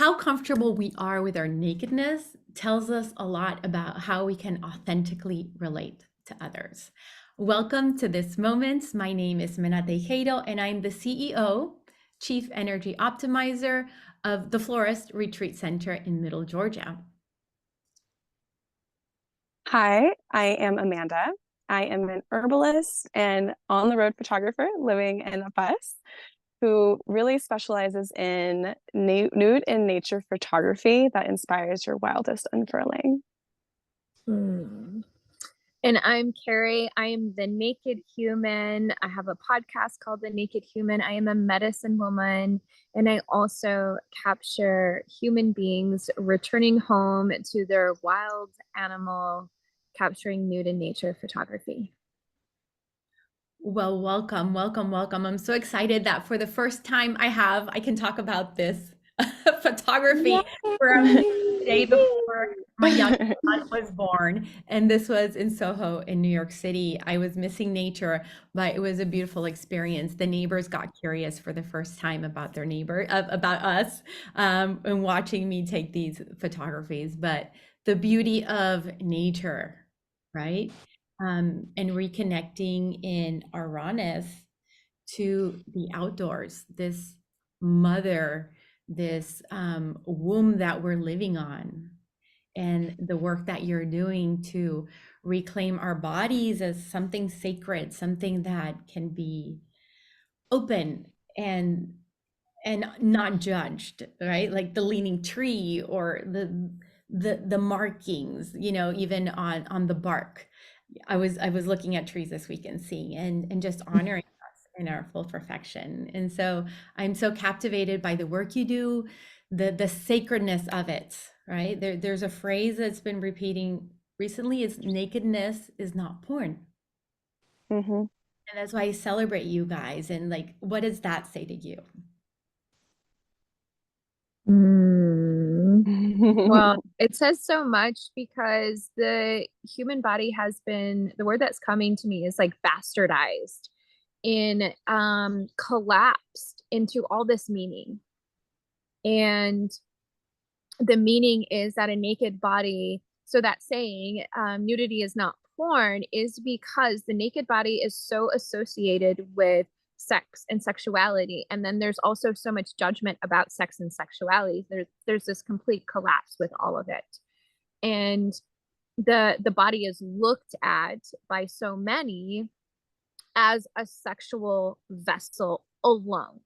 How comfortable we are with our nakedness tells us a lot about how we can authentically relate to others. Welcome to This Moment. My name is Mena Tejero, and I'm the CEO, Chief Energy Optimizer of the Florrest Retreat Center in Middle Georgia. Hi, I am Amanda. I am an herbalist and on-the-road photographer living in a bus who really specializes in nude and nature photography that inspires your wildest unfurling. And I'm Kerry. I am the Naked Human. I have a podcast called The Naked Human. I am a medicine woman, and I also capture human beings returning home to their wild animal, capturing nude and nature photography. Well, welcome, welcome, welcome. I'm so excited that for the first time I can talk about this photography from the day before my young son was born. And this was in Soho in New York City. I was missing nature, but it was a beautiful experience. The neighbors got curious for the first time about their about us, and watching me take these photographies. But the beauty of nature, right? And reconnecting in our rawness to the outdoors, this mother, this womb that we're living on, and the work that you're doing to reclaim our bodies as something sacred, something that can be open and not judged, right? Like the leaning tree or the markings, even on the bark. I was looking at trees this week and seeing and just honoring us in our full perfection. And so I'm so captivated by the work you do, the sacredness of it, right? There's a phrase that's been repeating recently is nakedness is not porn. Mm-hmm. And that's why I celebrate you guys. And like, what does that say to you? Well, it says so much because the human body has been, the word that's coming to me is like bastardized in collapsed into all this meaning. And the meaning is that a naked body, so that saying, nudity is not porn, is because the naked body is so associated with sex and sexuality. And then there's also so much judgment about sex and sexuality. There's this complete collapse with all of it. And the body is looked at by so many as a sexual vessel alone.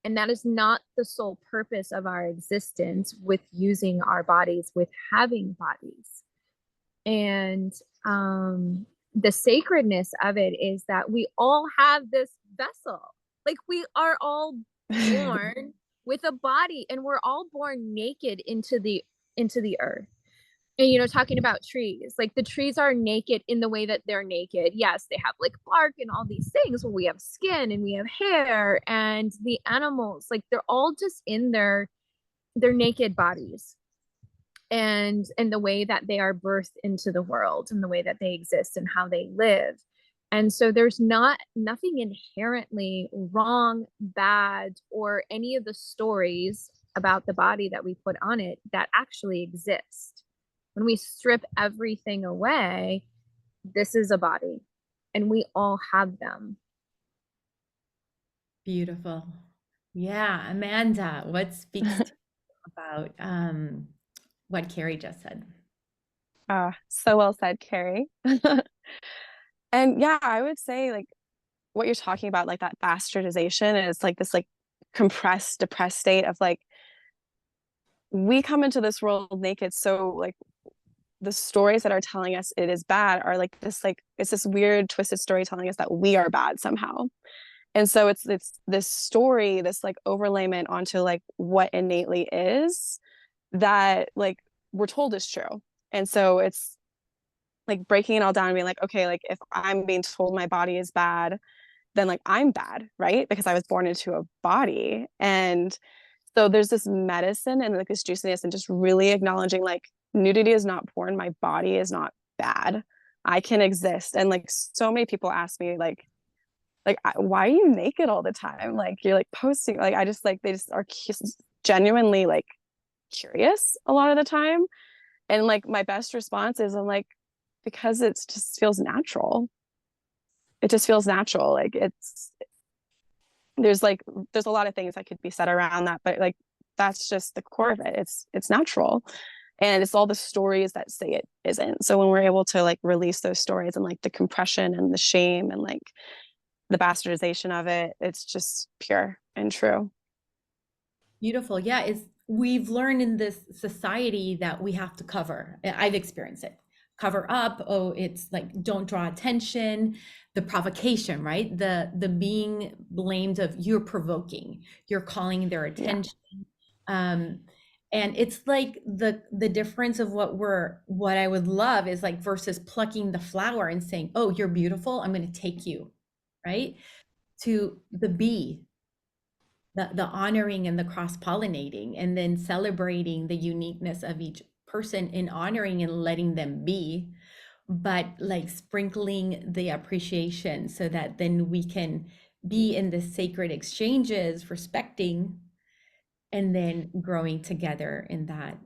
And that is not the sole purpose of our existence with using our bodies, with having bodies. And the sacredness of it is that we all have this vessel. Like we are all born with a body, and we're all born naked into the earth. And talking about trees, like the trees are naked in the way that they're naked. Yes, they have like bark and all these things. Well, we have skin and we have hair, and the animals, like they're all just in their naked bodies, and the way that they are birthed into the world and the way that they exist and how they live. And so there's nothing inherently wrong, bad, or any of the stories about the body that we put on it that actually exist. When we strip everything away, this is a body, and we all have them. Beautiful. Yeah, Amanda, what speaks to you about what Kerry just said? So well said, Kerry. And yeah, I would say like what you're talking about, like that bastardization is like this like compressed, depressed state of like we come into this world naked. So like the stories that are telling us it is bad are like it's this weird twisted story telling us that we are bad somehow. And so it's this story, this like overlayment onto like what innately is that like we're told is true. And so it's like breaking it all down and being like, okay, like if I'm being told my body is bad, then like I'm bad, right? Because I was born into a body. And so there's this medicine and like this juiciness and just really acknowledging like nudity is not porn, my body is not bad, I can exist. And like so many people ask me like why are you naked all the time, like you're like posting, like I just like they just are genuinely like curious a lot of the time. And like my best response is I'm like, because it just feels natural. It just feels natural. Like there's a lot of things that could be said around that, but like that's just the core of it. It's natural. And it's all the stories that say it isn't. So when we're able to like release those stories and like the compression and the shame and like the bastardization of it, it's just pure and true. Beautiful. Yeah, we've learned in this society that we have to cover. I've experienced it. Cover up. Oh, it's like don't draw attention. The provocation, right? The being blamed of you're provoking, you're calling their Yeah. attention. Um, and it's like the difference of what I would love is like versus plucking the flower and saying, "Oh, you're beautiful. I'm going to take you," right? To the bee, the honoring and the cross-pollinating, and then celebrating the uniqueness of each person in honoring and letting them be, but like sprinkling the appreciation so that then we can be in the sacred exchanges, respecting, and then growing together in that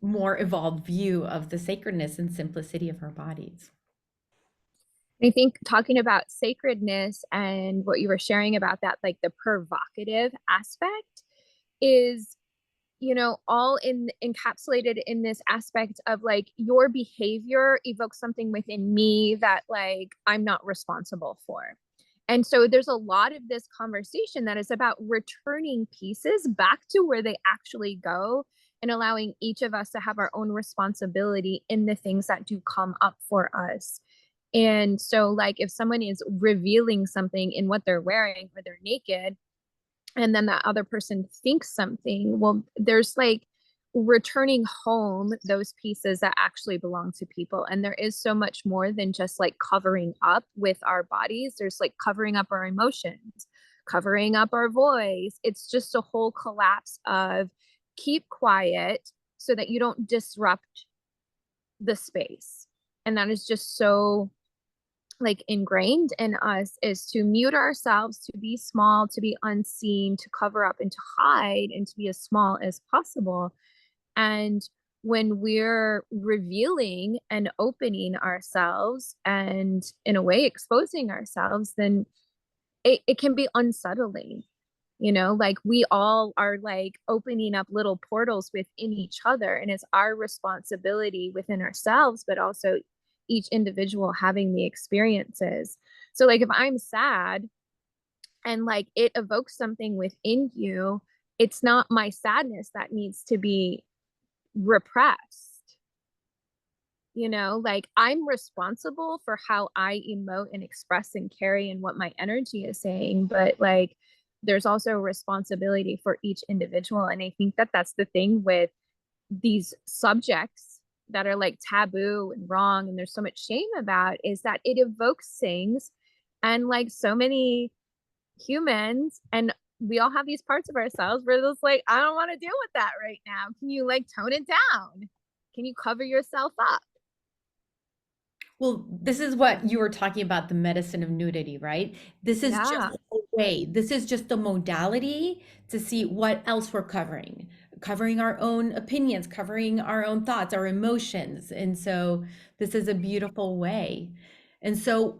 more evolved view of the sacredness and simplicity of our bodies. I think talking about sacredness and what you were sharing about that, like the provocative aspect is, you know, all encapsulated in this aspect of like your behavior evokes something within me that like I'm not responsible for. And so there's a lot of this conversation that is about returning pieces back to where they actually go and allowing each of us to have our own responsibility in the things that do come up for us. And so like if someone is revealing something in what they're wearing or they're naked, and then that other person thinks something, well, there's like returning home those pieces that actually belong to people. And there is so much more than just like covering up with our bodies. There's like covering up our emotions, covering up our voice. It's just a whole collapse of keep quiet so that you don't disrupt the space. And that is just so like ingrained in us, is to mute ourselves, to be small, to be unseen, to cover up and to hide and to be as small as possible. And when we're revealing and opening ourselves and in a way exposing ourselves, then it can be unsettling. You know, like we all are like opening up little portals within each other, and it's our responsibility within ourselves, but also each individual having the experiences. So like if I'm sad and like it evokes something within you, it's not my sadness that needs to be repressed. You know, like I'm responsible for how I emote and express and carry and what my energy is saying, but like there's also a responsibility for each individual. And I think that that's the thing with these subjects that are like taboo and wrong and there's so much shame about, is that it evokes things. And like so many humans, and we all have these parts of ourselves where it's like, I don't want to deal with that right now. Can you like tone it down? Can you cover yourself up? Well, this is what you were talking about, the medicine of nudity, right? This is Yeah. just a way, this is just a modality to see what else we're covering our own opinions, covering our own thoughts, our emotions. And so this is a beautiful way. And so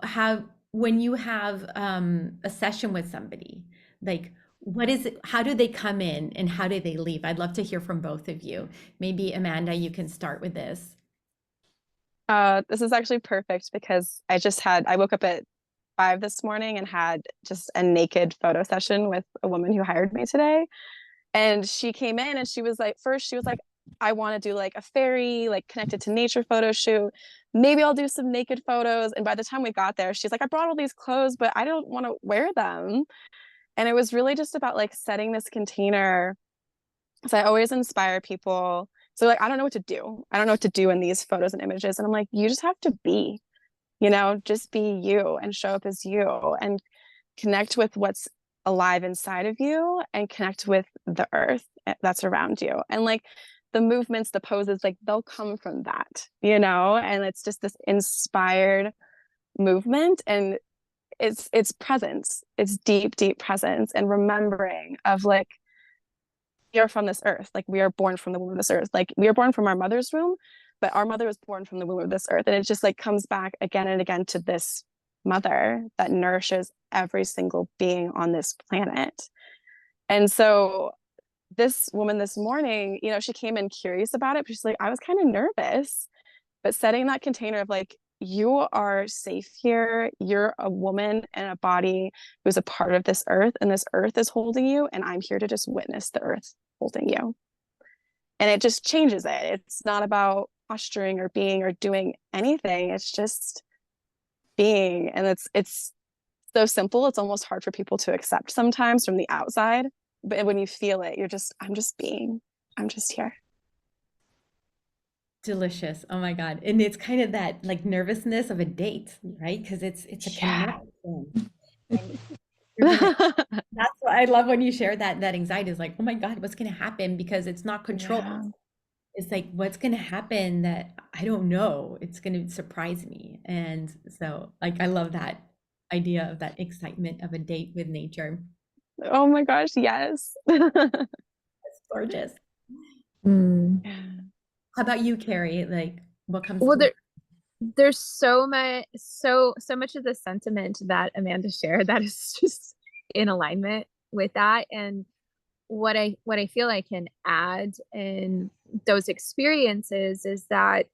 when you have a session with somebody, like what is it, how do they come in and how do they leave? I'd love to hear from both of you. Maybe Amanda, you can start with this. This is actually perfect because I woke up at 5 this morning and had just a naked photo session with a woman who hired me today. And she came in and she was like, I want to do like a fairy, like connected to nature photo shoot. Maybe I'll do some naked photos. And by the time we got there, she's like, I brought all these clothes, but I don't want to wear them. And it was really just about like setting this container. So I always inspire people. So like, I don't know what to do. I don't know what to do in these photos and images. And I'm like, you just have to be, just be you and show up as you and connect with what's alive inside of you and connect with the earth that's around you. And like the movements, the poses, like they'll come from that, and it's just this inspired movement. And it's presence. It's deep, deep presence and remembering of like are from this earth. Like we are born from the womb of this earth. Like we are born from our mother's womb, but our mother was born from the womb of this earth. And it just like comes back again and again to this mother that nourishes every single being on this planet. And so this woman this morning, you know, she came in curious about it, but she's like, I was kind of nervous, but setting that container of like, you are safe here. You're a woman and a body who's a part of this earth, and this earth is holding you, and I'm here to just witness the earth holding you. And it just changes it. It's not about posturing or being or doing anything. It's just being. And it's so simple. It's almost hard for people to accept sometimes from the outside. But when you feel it, you're just, I'm just being. I'm just here. Delicious. Oh my God. And it's kind of that like nervousness of a date, right? Because it's a connection. And that's what I love when you share that anxiety is like, oh my God, what's gonna happen? Because it's not control. Yeah. It's like what's gonna happen that I don't know. It's gonna surprise me. And so like I love that idea of that excitement of a date with nature. Oh my gosh, yes. It's gorgeous. How about you, Kerry? Like what comes Well, to there's so much of the sentiment that Amanda shared that is just in alignment with that. And what I feel I can add in those experiences is that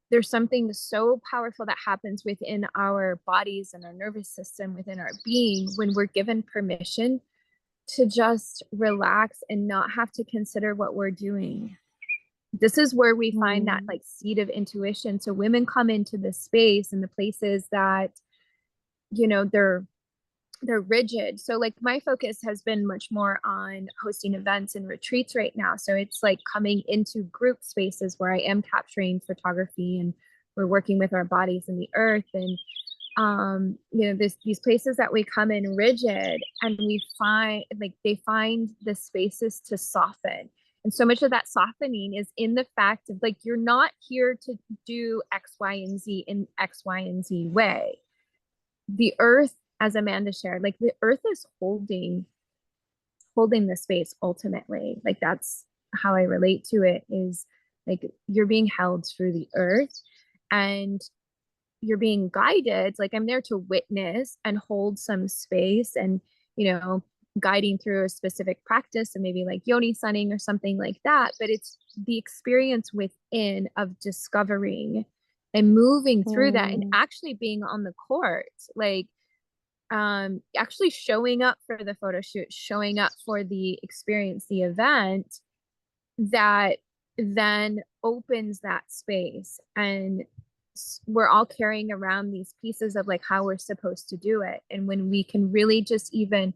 there's something so powerful that happens within our bodies and our nervous system, within our being, when we're given permission to just relax and not have to consider what we're doing. This is where we find that like seed of intuition. So women come into this space and the places that, you know, they're rigid. So like my focus has been much more on hosting events and retreats right now. So it's like coming into group spaces where I am capturing photography and we're working with our bodies in the earth. And you know, these places that we come in rigid, and we find like they find the spaces to soften. And so much of that softening is in the fact of like, you're not here to do X, Y, and Z in X, Y, and Z way. The earth, as Amanda shared, like the earth is holding the space ultimately. Like that's how I relate to it, is like you're being held through the earth and you're being guided. Like I'm there to witness and hold some space and, you know, guiding through a specific practice and maybe like yoni sunning or something like that. But it's the experience within of discovering and moving through that and actually being on the court, like actually showing up for the photo shoot, showing up for the experience, the event, that then opens that space. And we're all carrying around these pieces of like how we're supposed to do it. And when we can really just even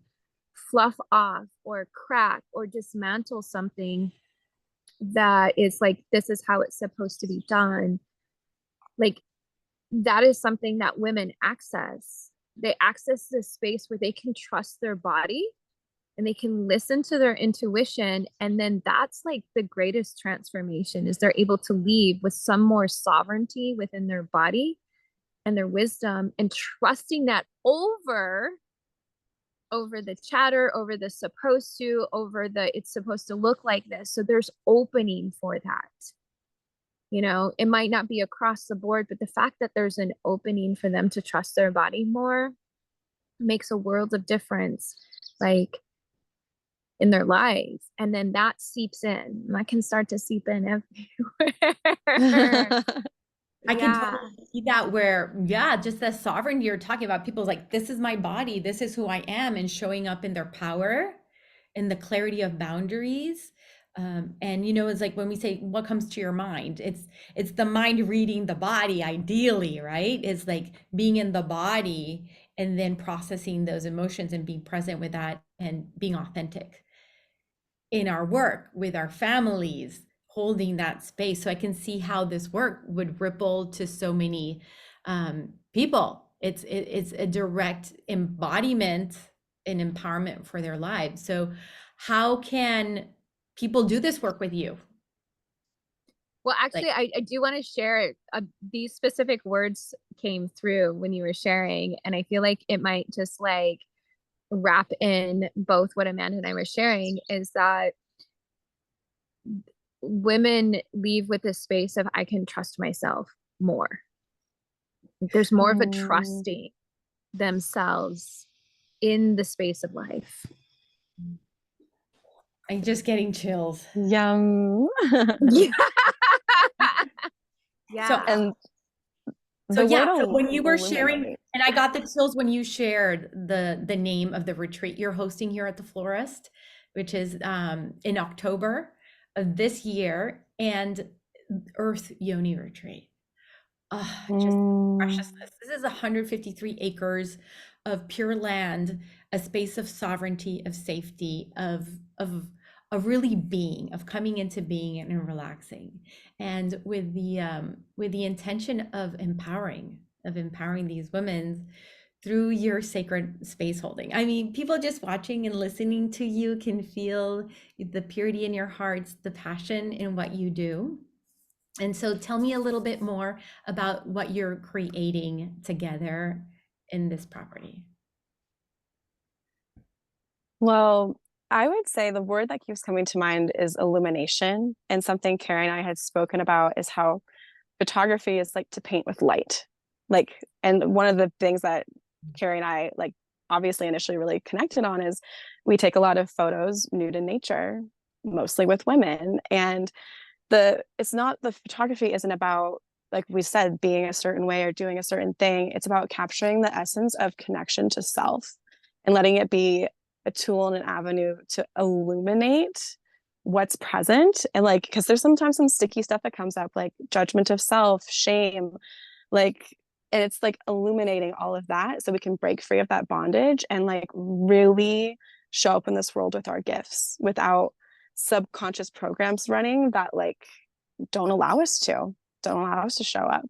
fluff off or crack or dismantle something that is like, this is how it's supposed to be done, like that is something that women access. They access this space where they can trust their body and they can listen to their intuition. And then that's like the greatest transformation, is they're able to leave with some more sovereignty within their body and their wisdom, and trusting that over the chatter, over the supposed to, over the it's supposed to look like this. So there's opening for that. You know, it might not be across the board, but the fact that there's an opening for them to trust their body more makes a world of difference, like in their lives. And then that seeps in. That can start to seep in everywhere. I can totally see that, where, yeah, just the sovereignty you're talking about, people's like, this is my body, this is who I am, and showing up in their power and the clarity of boundaries. And you know, it's like when we say what comes to your mind, it's the mind reading the body, ideally, right? It's like being in the body and then processing those emotions and being present with that and being authentic in our work with our families, holding that space. So I can see how this work would ripple to so many people. It's a direct embodiment and empowerment for their lives. So how can people do this work with you? Well, actually, I do want to share these specific words came through when you were sharing, and I feel like it might just like wrap in both what Amanda and I were sharing, is that women leave with a space of, I can trust myself more. There's more of a trusting themselves in the space of life. I'm just getting chills. Yum. Yeah. So, And so the word yeah, so when you were sharing, illuminate. and I got the chills when you shared the name of the retreat you're hosting here at the Florrest, which is in October of this year, and Earth Yoni Retreat. Just preciousness. This is 153 acres of pure land, a space of sovereignty, of safety, of really being, of coming into being and relaxing, and with the intention of empowering these women through your sacred space holding. I mean, people just watching and listening to you can feel the purity in your hearts, the passion in what you do. And so tell me a little bit more about what you're creating together in this property. Well, I would say the word that keeps coming to mind is illumination. And something Kerry and I had spoken about is how photography is like to paint with light. Like, and one of the things that Kerry and I like obviously initially really connected on is we take a lot of photos nude in nature, mostly with women. And it's not, the photography isn't about, like we said, being a certain way or doing a certain thing. It's about capturing the essence of connection to self and letting it be a tool and an avenue to illuminate what's present. And like, because there's sometimes some sticky stuff that comes up, like judgment of self, shame, like, and it's like illuminating all of that so we can break free of that bondage and like really show up in this world with our gifts without subconscious programs running that like don't allow us to show up.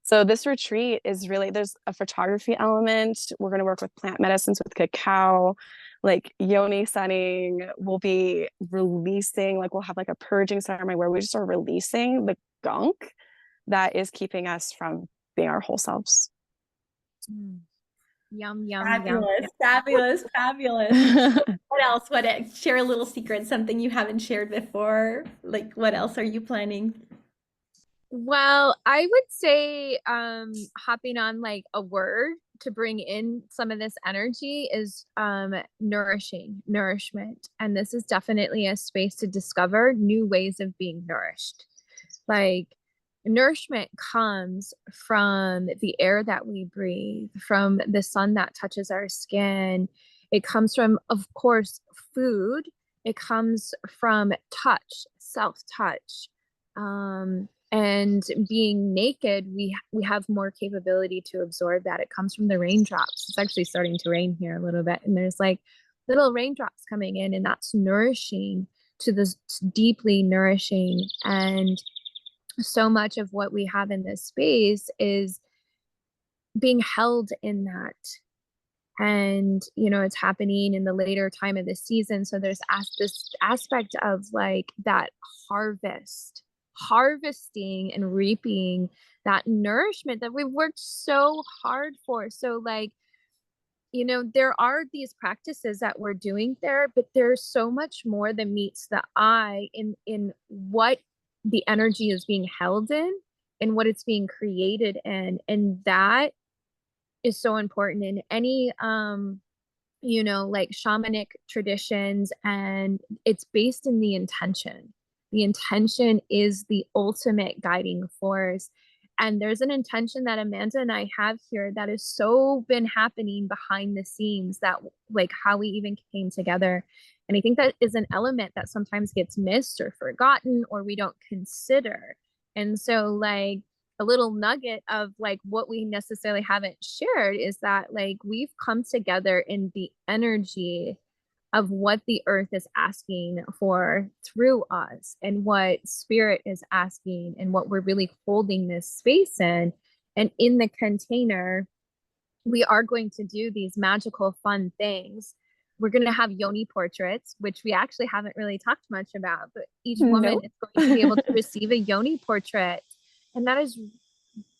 So this retreat is really, there's a photography element. We're going to work with plant medicines with cacao, like yoni setting. We'll be releasing, like we'll have like a purging ceremony where we just are releasing the gunk that is keeping us from being our whole selves. Yum, yum, Fabulous, yum. fabulous, fabulous. What else? Share a little secret, something you haven't shared before. Like, what else are you planning? Well, I would say hopping on like a word to bring in some of this energy is nourishment. And this is definitely a space to discover new ways of being nourished. Like nourishment comes from the air that we breathe, from the sun that touches our skin. It comes from, of course, food. It comes from touch, self-touch. And being naked, we have more capability to absorb that. It comes from the raindrops. It's actually starting to rain here a little bit, and there's like little raindrops coming in, and that's nourishing to this, deeply nourishing. And so much of what we have in this space is being held in that. And it's happening in the later time of the season, so there's this aspect of like that harvesting and reaping that nourishment that we've worked so hard for. So like there are these practices that we're doing there, but there's so much more that meets the eye in what the energy is being held in and what it's being created in. And that is so important in any like shamanic traditions, and it's based in the intention. The intention is the ultimate guiding force. And there's an intention that Amanda and I have here that has so been happening behind the scenes, that like how we even came together. And I think that is an element that sometimes gets missed or forgotten or we don't consider. And so like a little nugget of like what we necessarily haven't shared is that like we've come together in the energy of what the earth is asking for through us, and what spirit is asking, and what we're really holding this space in. And in the container, we are going to do these magical, fun things. We're going to have yoni portraits, which we actually haven't really talked much about, but each woman is going to be able to receive a yoni portrait. And that is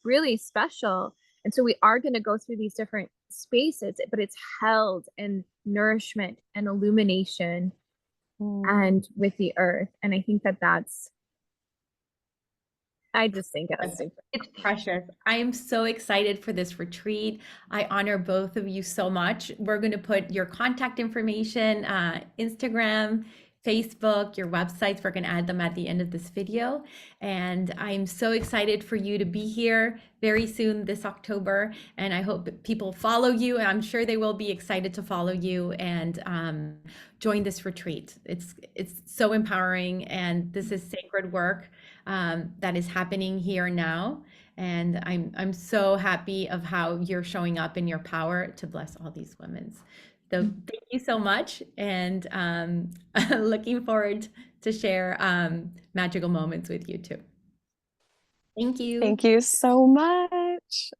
really special. And so we are going to go through these different spaces, but it's held in nourishment and illumination. and with the earth. And I think that I just think it's super. It's precious. I am so excited for this retreat. I honor both of you so much. We're going to put your contact information, Instagram, Facebook, your websites. We're going to add them at the end of this video. And I'm so excited for you to be here very soon this October. And I hope that people follow you. And I'm sure they will be excited to follow you and join this retreat. It's so empowering, and this is sacred work that is happening here now. And I'm so happy of how you're showing up in your power to bless all these women. So thank you so much, and looking forward to share magical moments with you too. Thank you. Thank you so much.